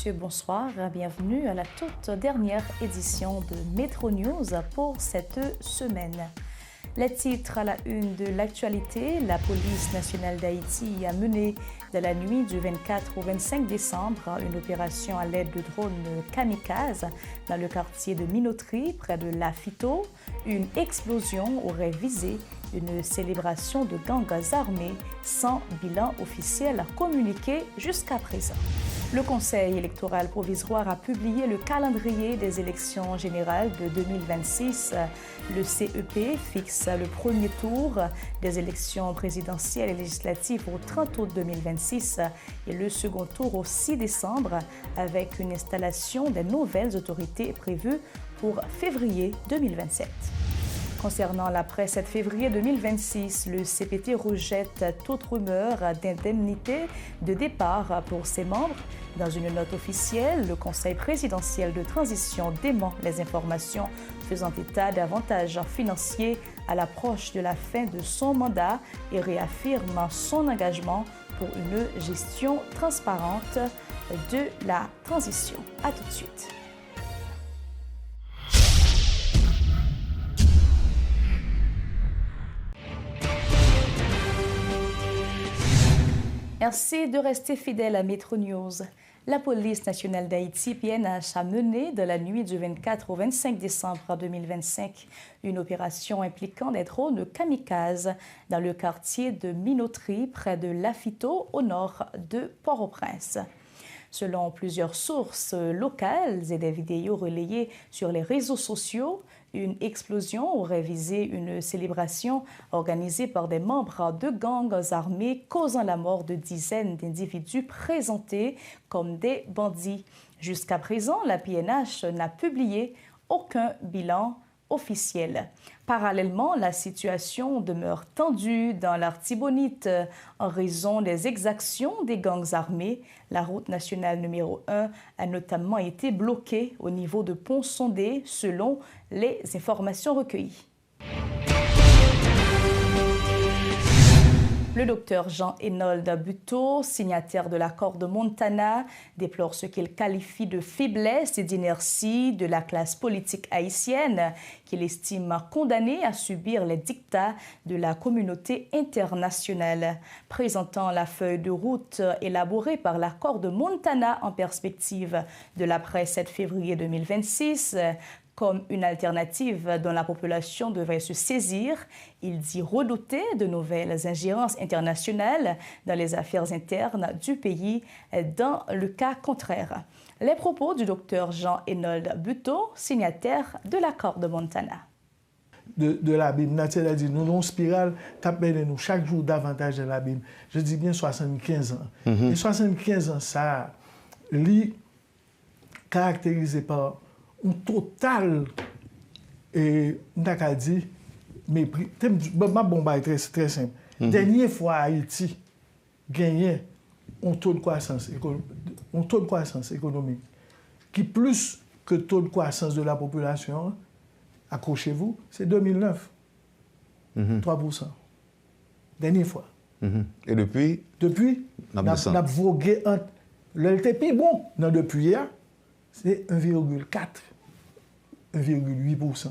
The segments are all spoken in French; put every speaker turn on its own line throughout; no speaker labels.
messieurs, bonsoir. Bienvenue à la toute dernière édition de Métro News pour cette semaine. Les titres à la une de l'actualité, la police nationale d'Haïti a mené de la nuit du 24 au 25 décembre une opération à l'aide de drones kamikazes dans le quartier de Minoterie, près de Lafito. Une explosion aurait visé une célébration de gangs armés sans bilan officiel communiqué jusqu'à présent. Le Conseil électoral provisoire a publié le calendrier des élections générales de 2026. Le CEP fixe le premier tour des élections présidentielles et législatives au 30 août 2026 et le second tour au 6 décembre avec une installation des nouvelles autorités prévues pour février 2027. Concernant l'après-7 février 2026, le CPT rejette toute rumeur d'indemnité de départ pour ses membres. Dans une note officielle, le Conseil présidentiel de transition dément les informations faisant état d'avantages financiers à l'approche de la fin de son mandat et réaffirme son engagement pour une gestion transparente de la transition. À tout de suite. Merci de rester fidèle à Métro News. La police nationale d'Haïti, PNH, a mené de la nuit du 24 au 25 décembre 2025 une opération impliquant des drones kamikazes dans le quartier de Minoterie, près de Lafito, au nord de Port-au-Prince. Selon plusieurs sources locales et des vidéos relayées sur les réseaux sociaux, une explosion aurait visé une célébration organisée par des membres de gangs armés, causant la mort de dizaines d'individus présentés comme des bandits. Jusqu'à présent, la PNH n'a publié aucun bilan officiel. Parallèlement, la situation demeure tendue dans l'Artibonite en raison des exactions des gangs armés. La route nationale numéro 1 a notamment été bloquée au niveau de Pont-Sondé selon les informations recueillies. Le docteur Jean-Hénold Buteau, signataire de l'accord de Montana, déplore ce qu'il qualifie de faiblesse et d'inertie de la classe politique haïtienne, qu'il estime condamnée à subir les dictats de la communauté internationale. Présentant la feuille de route élaborée par l'accord de Montana en perspective de l'après-7 février 2026, comme une alternative dont la population devrait se saisir, il dit redouter de nouvelles ingérences internationales dans les affaires internes du pays dans le cas contraire. Les propos du docteur Jean-Hénold Buteau, signataire de l'accord de Montana.
De l'abîme, c'est-à-dire nous avons une spirale qui appelle nous chaque jour davantage de l'abîme. Je dis bien 75 ans. Et 75 ans, ça, est caractérisé par un total, et on a dit, mépris. Ma bombe est très simple. Dernière fois, Haïti gagnait un taux de croissance économique qui plus que le taux de croissance de la population, accrochez-vous, c'est 2009. 3%. Dernière fois.
Et depuis?
Depuis, on a vogué entre le LTP, bon, non, depuis hier, c'est 1,4%. 1,8%.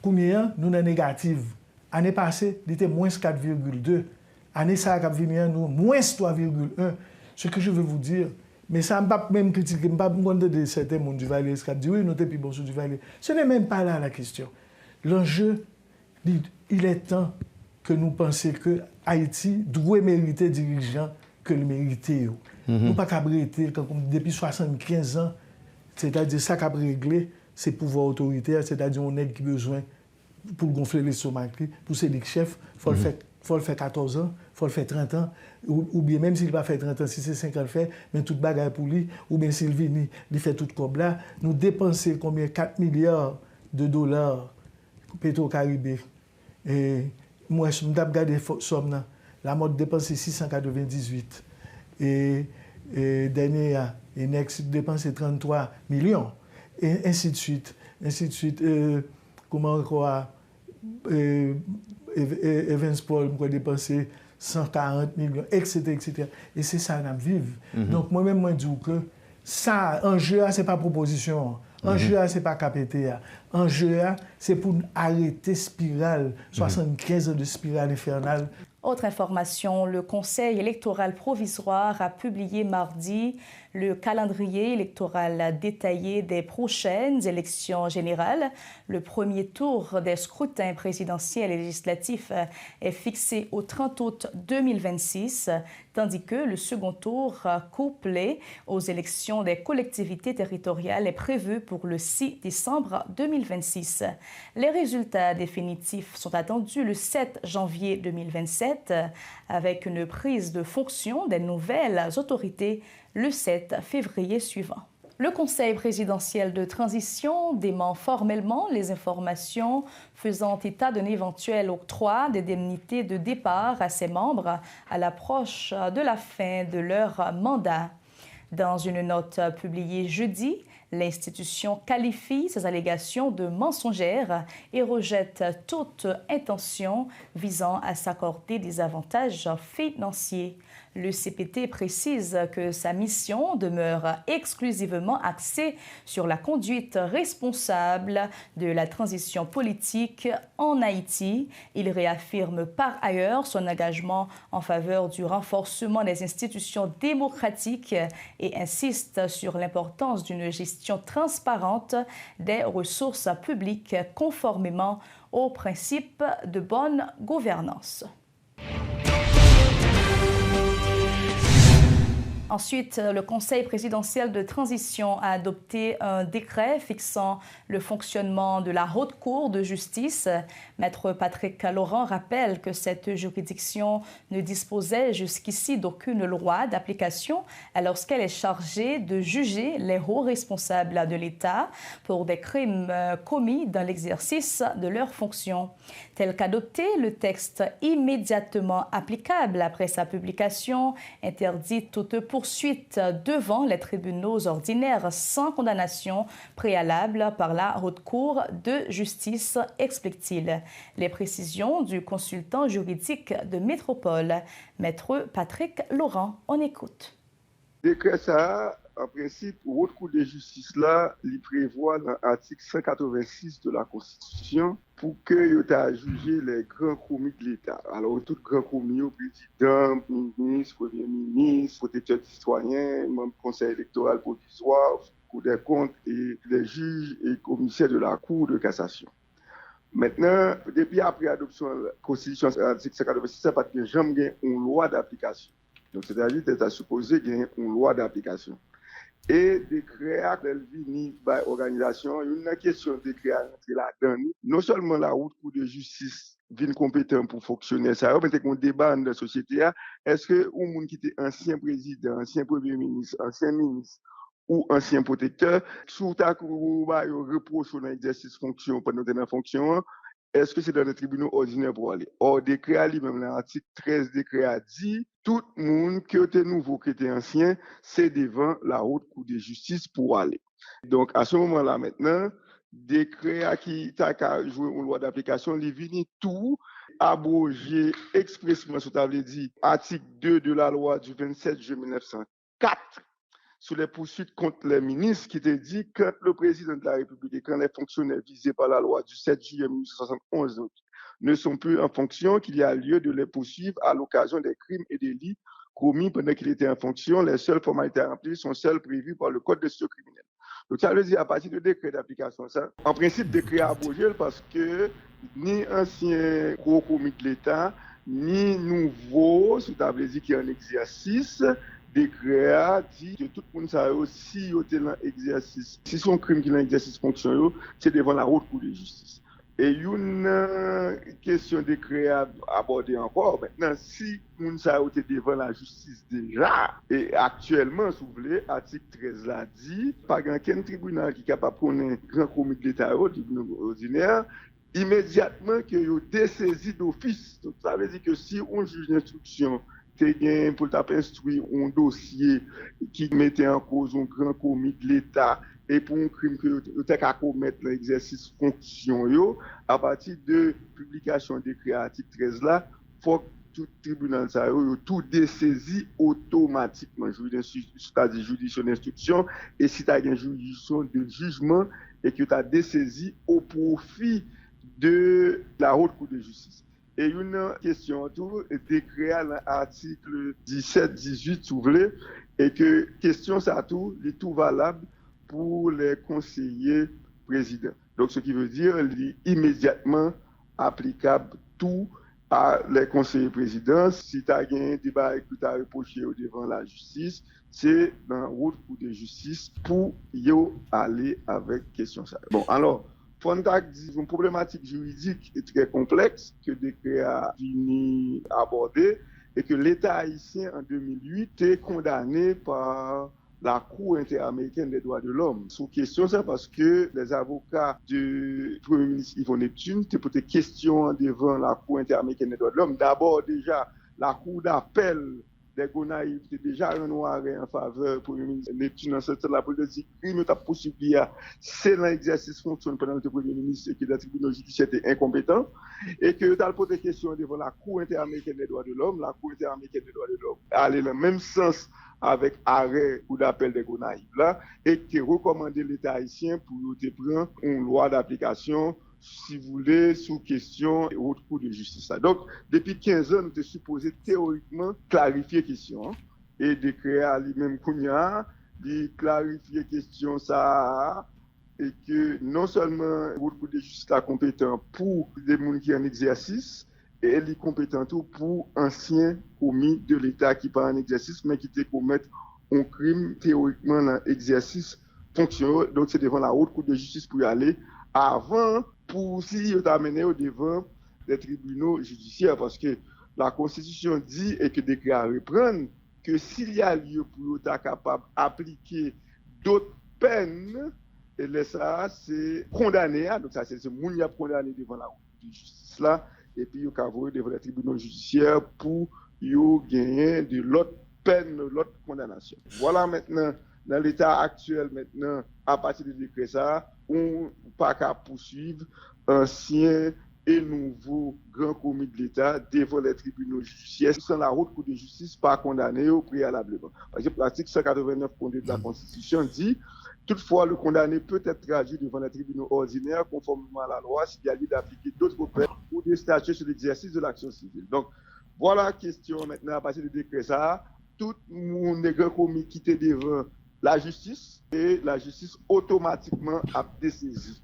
Combien nous sommes négatifs? L'année passée, il était moins 4,2%. L'année ça a venu nous moins 3,1%. Ce que je veux vous dire, mais ça ne pas même critiquer, je ne pas me de certains monde du Valais qui disent oui, nous sommes plus bons sur du Valais. Ce n'est même pas là la question. L'enjeu, il est temps que nous pensions que Haïti doit mériter dirigeants que le mériter. Nous ne pouvons pas briller depuis 75 ans, c'est-à-dire ça qu'a réglé. C'est pouvoir autoritaire, c'est-à-dire on a qui besoin pour gonfler les stomacs, pour ces chefs, il faut le faire 14 ans, il faut le faire 30 ans, ou bien même s'il va faire 30 ans, si c'est 5 ans le fait, mais toute bagarre pour lui, ou bien s'il vient, il fait tout comme là, nous dépenser combien 4 milliards de dollars Petro-Caribé. Et moi, je me regarde les sommes, la mode dépensé 698. Et dernier, Next dépensé 33 millions. Et ainsi de suite. Comment encore Evans Paul a dépensé 140 millions, etc. Et c'est ça qu'on vive. Donc moi-même, je dis que Ça, enjeu, ce n'est pas proposition. Enjeu, ce n'est pas KPT. Enjeu, c'est pour arrêter spirale, 75 ans de spirale infernale.
Autre information, le Conseil électoral provisoire a publié mardi le calendrier électoral détaillé des prochaines élections générales. Le premier tour des scrutins présidentiels et législatifs est fixé au 30 août 2026, tandis que le second tour, couplé aux élections des collectivités territoriales, est prévu pour le 6 décembre 2026. Les résultats définitifs sont attendus le 7 janvier 2027, avec une prise de fonction des nouvelles autorités le 7 février suivant. Le Conseil présidentiel de transition dément formellement les informations faisant état d'un éventuel octroi d'indemnités de départ à ses membres à l'approche de la fin de leur mandat. Dans une note publiée jeudi, l'institution qualifie ces allégations de mensongères et rejette toute intention visant à s'accorder des avantages financiers. Le CPT précise que sa mission demeure exclusivement axée sur la conduite responsable de la transition politique en Haïti. Il réaffirme par ailleurs son engagement en faveur du renforcement des institutions démocratiques et insiste sur l'importance d'une gestion transparente des ressources publiques conformément aux principes de bonne gouvernance. Ensuite, le Conseil présidentiel de transition a adopté un décret fixant le fonctionnement de la Haute Cour de justice. Maître Patrick Laurent rappelle que cette juridiction ne disposait jusqu'ici d'aucune loi d'application lorsqu'elle est chargée de juger les hauts responsables de l'État pour des crimes commis dans l'exercice de leurs fonctions. Tel qu'adopté, le texte immédiatement applicable après sa publication interdit toute poursuite devant les tribunaux ordinaires sans condamnation préalable par la Haute Cour de justice, explique-t-il. Les précisions du consultant juridique de Métropole, Maître Patrick Laurent, on écoute.
Décret ça, en principe, Haute Cour de justice là, il prévoit dans l'article 186 de la Constitution pour que tu aies jugé les grands commis de l'État. Alors, tout grand commis, président, ministre, premier ministre, protecteur des citoyens, membre du Conseil électoral provisoire, Cour des comptes et les juges et commissaires de la Cour de cassation. Maintenant, depuis après l'adoption de la Constitution, l'article 186, ça n'a pas jamais une loi d'application. Donc, c'est-à-dire que tu as supposé qu'il y ait une loi d'application. Et décret elle vient par organisation, une question de décret c'est là-dedans. Non seulement la Haute Cour de justice vient compétent pour fonctionner, ça mais qu'on débat dans la société, est-ce que un monde qui était ancien président, ancien premier ministre, ancien ministre ou ancien protecteur, sous ta cour reproche dans l'exercice fonction pendant la fonction, est-ce que c'est dans les tribunaux ordinaires pour aller? Or, décret lui-même, l'article 13 décret a dit, tout le monde qui était nouveau, qui était ancien, c'est devant la Haute Cour de justice pour aller. Donc, à ce moment-là, maintenant, décret qui a joué une loi d'application, il vient tout abroger expressément, ce que dit, article 2 de la loi du 27 juillet 1904, sur les poursuites contre les ministres, qui te dit que le président de la République et quand les fonctionnaires visés par la loi du 7 juillet 1971 ne sont plus en fonction, qu'il y a lieu de les poursuivre à l'occasion des crimes et délits commis pendant qu'il était en fonction. Les seules formalités à remplir sont celles prévues par le Code de procédure criminelle. Donc ça veut dire à partir de décret d'application, ça, en principe, décret abrogé parce que ni ancien gros commis de l'État, ni nouveau, ça veut dire qui est en exercice, décret a dit que tout le monde sait aussi si l'exercice, si son crime qui est l'exercice fonction, c'est devant la Haute Cour de justice. Et une question décret à aborder encore, maintenant, si le monde sait devant la justice déjà, et actuellement, si vous voulez, article 13 l'a dit, pas aucun tribunal qui est capable de connaître grand commis de l'État ordinaire, immédiatement que vous dessaisi d'office. Donc ça veut dire que si on juge d'instruction, pour instruire un dossier qui mettait en cause un grand commis de l'État et pour un crime que vous avez commettre l'exercice fonction, à partir de publication décret article 13 là, il faut tout tribunal, ça, tout dessaisi automatiquement, c'est-à-dire juridiction d'instruction, et si tu as une juridiction de jugement et que tu as dessaisi au profit de la haute cour de justice. Et une question tout décrit à l'article 17-18, si vous voulez, et que question ça tout, est tout valable pour les conseillers présidents. Donc, ce qui veut dire immédiatement applicable tout à les conseillers présidents. Si tu as un débat que tu as reproché devant la justice, c'est dans la haute cour de justice pour y aller avec question ça. Bon, alors, Fontac dit une problématique juridique est très complexe que décret a fini aborder et que l'État haïtien en 2008 est condamné par la Cour interaméricaine des droits de l'homme. Sous question, ça parce que les avocats du Premier ministre Yvon Neptune te posé question devant la Cour interaméricaine des droits de l'homme. D'abord, déjà, la Cour d'appel des Gonaïves était déjà un arrêt en faveur du Premier ministre Neptune dans cette la politique crime ta possibilité c'est l'exercice fonctionne pendant le Premier ministre et que le tribunal judiciaire était incompétent et que tu as posé question devant la Cour interaméricaine des droits de l'homme, la Cour interaméricaine des droits de l'homme allait dans le même sens avec arrêt ou d'appel des Gonaïves là et qui recommandait l'État haïtien pour prendre une loi d'application si vous voulez, sous question et autre cours de justice. Donc, depuis 15 ans, nous sommes supposés théoriquement clarifier la question et de créer à lui-même Kounia, de clarifier la question ça et que non seulement autre cours de justice est compétent pour les gens qui sont en exercice, et elle est compétente pour anciens commis de l'État qui pas en exercice, mais qui te commettent un crime théoriquement dans l'exercice fonctionnel. Donc, c'est devant la haute cour de justice pour y aller avant pour si vous amené au devant des tribunaux judiciaires parce que la Constitution dit et que décret à reprendre que s'il y a lieu pour être capable d'appliquer d'autres peines et là ça c'est condamné donc ça c'est moun y a condamné devant la justice là et puis il y a devant les tribunaux judiciaires pour gagner de l'autre peine l'autre condamnation. Voilà maintenant dans l'état actuel maintenant à partir du décret ça on pas qu'à poursuivre anciens et nouveaux grands commis de l'État devant les tribunaux judiciaires sans la haute cour de justice pas condamné au préalablement. Par exemple, l'article 189 de la Constitution dit toutefois le condamné peut être traduit devant les tribunaux ordinaires conformément à la loi s'il y a lieu d'appliquer d'autres peines ou de statuer sur l'exercice de l'action civile. Donc voilà la question maintenant à partir du décret ça, tout le monde est grand commis quitté devant la justice et la justice automatiquement a dessaisi.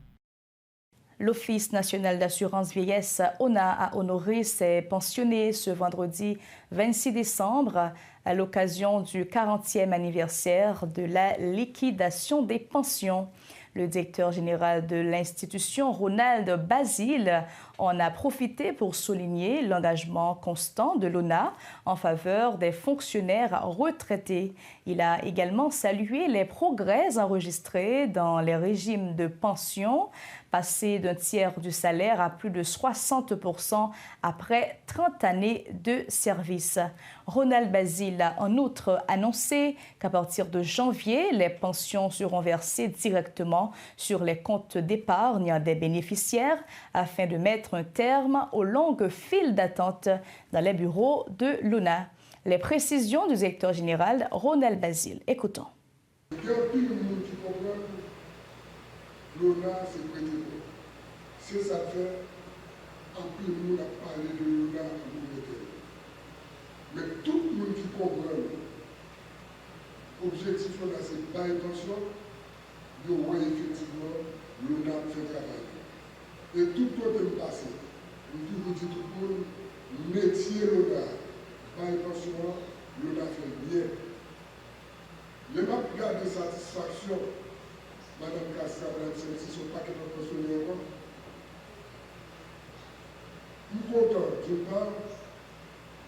L'Office national d'assurance vieillesse, ONA, a honoré ses pensionnés ce vendredi 26 décembre à l'occasion du 40e anniversaire de la liquidation des pensions. Le directeur général de l'institution, Ronald Basile, en a profité pour souligner l'engagement constant de l'ONA en faveur des fonctionnaires retraités. Il a également salué les progrès enregistrés dans les régimes de pension, passés d'un tiers du salaire à plus de 60% après 30 années de service. Ronald Basile a en outre annoncé qu'à partir de janvier, les pensions seront versées directement sur les comptes d'épargne des bénéficiaires afin de mettre un terme aux longues files d'attente dans les bureaux de l'ONA. Les précisions du directeur général Ronald Basile. Écoutons.
L'ONA, c'est prêté. C'est ça fait un peu nous a parlé de l'ONA en Angleterre. Mais tout le monde qui comprend l'objectif là, c'est pas intention, de voir effectivement l'ONA fait travail. Et tout le temps passé, nous vous dites tout le monde, métier l'ONA, pas intention, l'ONA fait bien. Les maps gardent de satisfaction. Madame Castro, Madame Saint-Cyr, son paquet de pensionnaires. Nous content, je parle,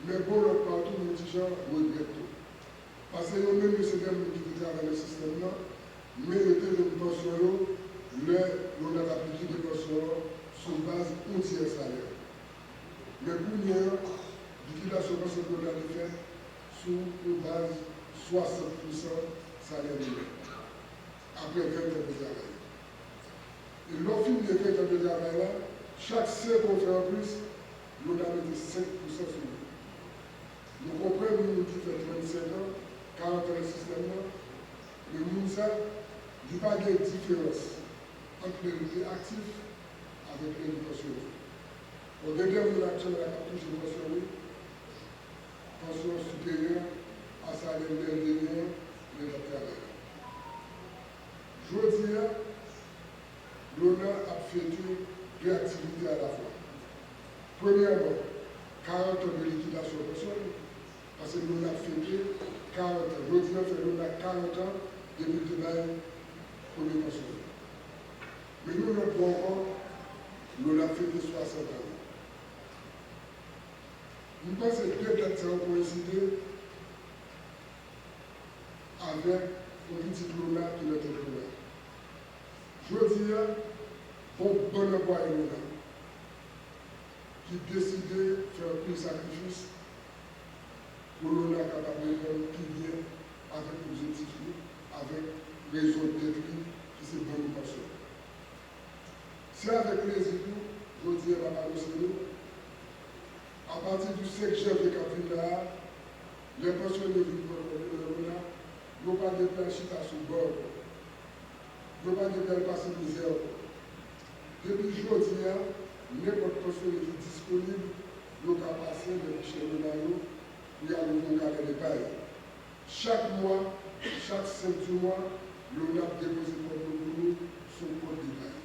mais bon, le partout, nous disons, regrette tout. Parce que nous-mêmes, nous sommes qui travaillent dans le système, mais le temps de pension, on a appliqué des pensions sur base entière salaire. Mais pour nous, liquidation de qu'on a fait sur une base 60% salaire minimum. Après 20 ans de travail. Et l'offre de 20 ans de travail là, chaque 5 qu'on fait en plus, l'on a mis 5% sur nous. Nous comprenons, nous qui fait 35 ans, 40 ans le système, mais nous, ça, il n'y a pas de différence entre l'éducation active avec l'éducation. Au deuxième, nous avons toujours mentionné pension supérieure à salaire dernier, les docteurs. Je dis, l'honneur a fait deux activités à la fois. Premièrement, 40 ans de liquidation personnelle, parce que nous avons fait 40 ans. Je dis, nous avons 40 ans depuis le premier pension. Mais nous, notre bon corps, nous avons fait 60 ans. Nous pensons que deux dates ont coïncidé avec un petit Luna qui est notre Luna. Je veux dire, bon emploi et Luna, qui décidait de faire plus de sacrifices pour Luna capable de faire qui vient avec l'objectif, avec raison d'être qui c'est bonne personne. C'est avec plaisir, je veux dire, à partir du 5 janvier 2020, les pensionnaires de Luna n'ont pas de planchette à sous bord, n'ont pas de belle passer misère. Depuis aujourd'hui, n'importe pensionnaire qui est disponible, nous avons passé chez Luna pour y aller au carré de paille. Chaque mois, chaque 5 du mois, Luna dépose pour nous son compte de paille.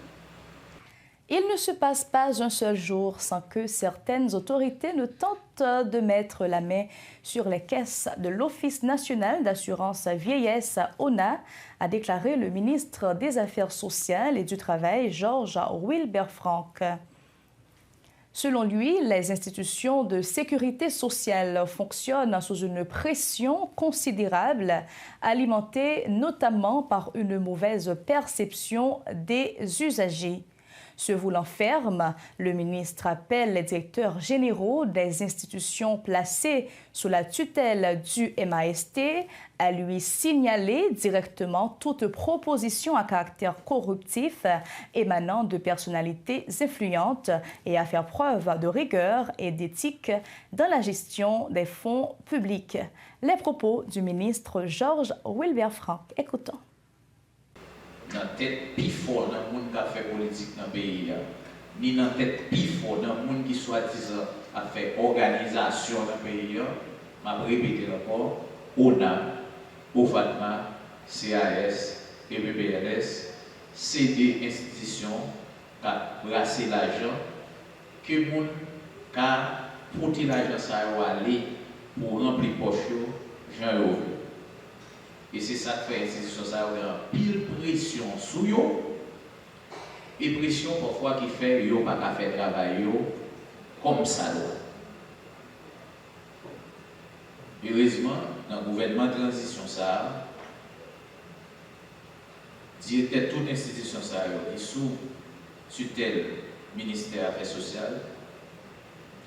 Il ne se passe pas un seul jour sans que certaines autorités ne tentent de mettre la main sur les caisses de l'Office national d'assurance vieillesse ONA, a déclaré le ministre des Affaires sociales et du Travail, Georges Wilbert Frank. Selon lui, les institutions de sécurité sociale fonctionnent sous une pression considérable, alimentée notamment par une mauvaise perception des usagers. Se voulant ferme, le ministre appelle les directeurs généraux des institutions placées sous la tutelle du MAST à lui signaler directement toute proposition à caractère corruptif émanant de personnalités influentes et à faire preuve de rigueur et d'éthique dans la gestion des fonds publics. Les propos du ministre Georges Wilbert Frank. Écoutons.
Dans la tête plus fort dans le monde qui a fait politique dans le pays, ni dans la tête plus fort dans le monde qui soi-disant a fait organisation dans le pays, je vais répéter encore, ONA, OFATMA, CAS et PPLS, c'est des institutions qui ont brassé l'argent, que le monde a porté l'argent ça aller pour remplir les poches, j'en ai. Et c'est ça que fait l'institution, ça a pile pression sur eux. Et pression parfois qui fait qu'ils n'ont pas faire travail comme ça. Heureusement, dans le gouvernement de transition, ça, directeur de toute institution, ça, qui sous tutelle ministère des Affaires sociales,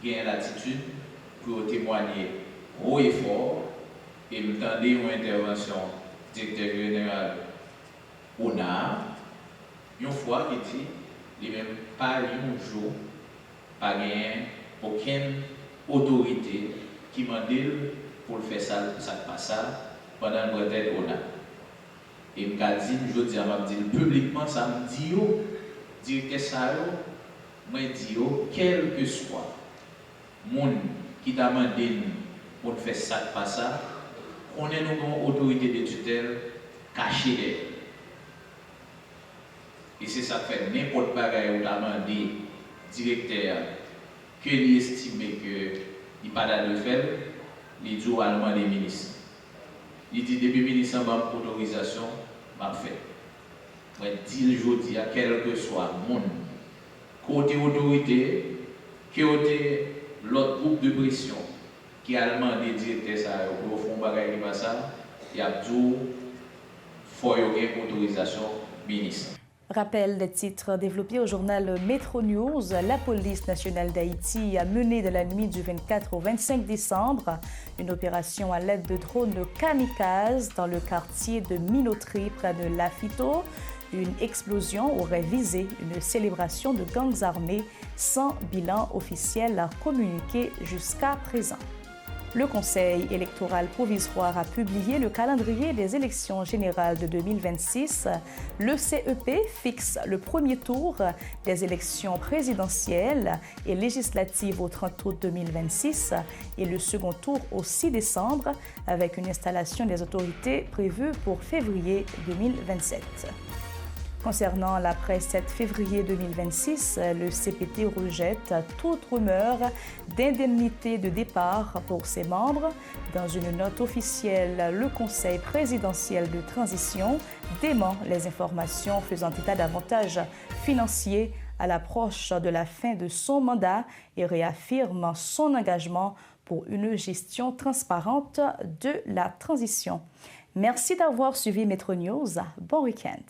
gagne l'attitude pour témoigner haut et fort. Et me tendez une intervention directeur général ONA, une fois qu'il dit, il même pas un jour, pas aucune autorité qui m'a dit pour faire ça passe ça pendant le brevet ONA. Et me dit, je dis, m'a dit publiquement, ça me dit, directeur ça, moi dit, quel que soit le monde qui t'a demandé pour faire ça passe ça, on est une autorité de tutelle cachée d'elle. Et c'est ça que fait n'importe quoi où la demandé directeur que il estime qu'il n'y a pas de faire, il dit à demander ministre. Il dit depuis le ministre a autorisation, m'a fait. Moi dis aujourd'hui à quel que soit le monde, côté autorité, côté l'autre groupe de pression qui a demandé directeur ça pour faire un bagage comme ça, il y a tout faut y avoir autorisation ministre.
Rappel des titres développés au journal Metro News. La police nationale d'Haïti a mené de la nuit du 24 au 25 décembre une opération à l'aide de drones kamikazes dans le quartier de Minoterie près de Lafito. Une explosion aurait visé une célébration de gangs armés sans bilan officiel communiqué jusqu'à présent. Le Conseil électoral provisoire a publié le calendrier des élections générales de 2026. Le CEP fixe le premier tour des élections présidentielles et législatives au 30 août 2026 et le second tour au 6 décembre avec une installation des autorités prévue pour février 2027. Concernant l'après-7 février 2026, le CPT rejette toute rumeur d'indemnité de départ pour ses membres. Dans une note officielle, le Conseil présidentiel de transition dément les informations faisant état d'avantages financiers à l'approche de la fin de son mandat et réaffirme son engagement pour une gestion transparente de la transition. Merci d'avoir suivi Metro News. Bon week-end.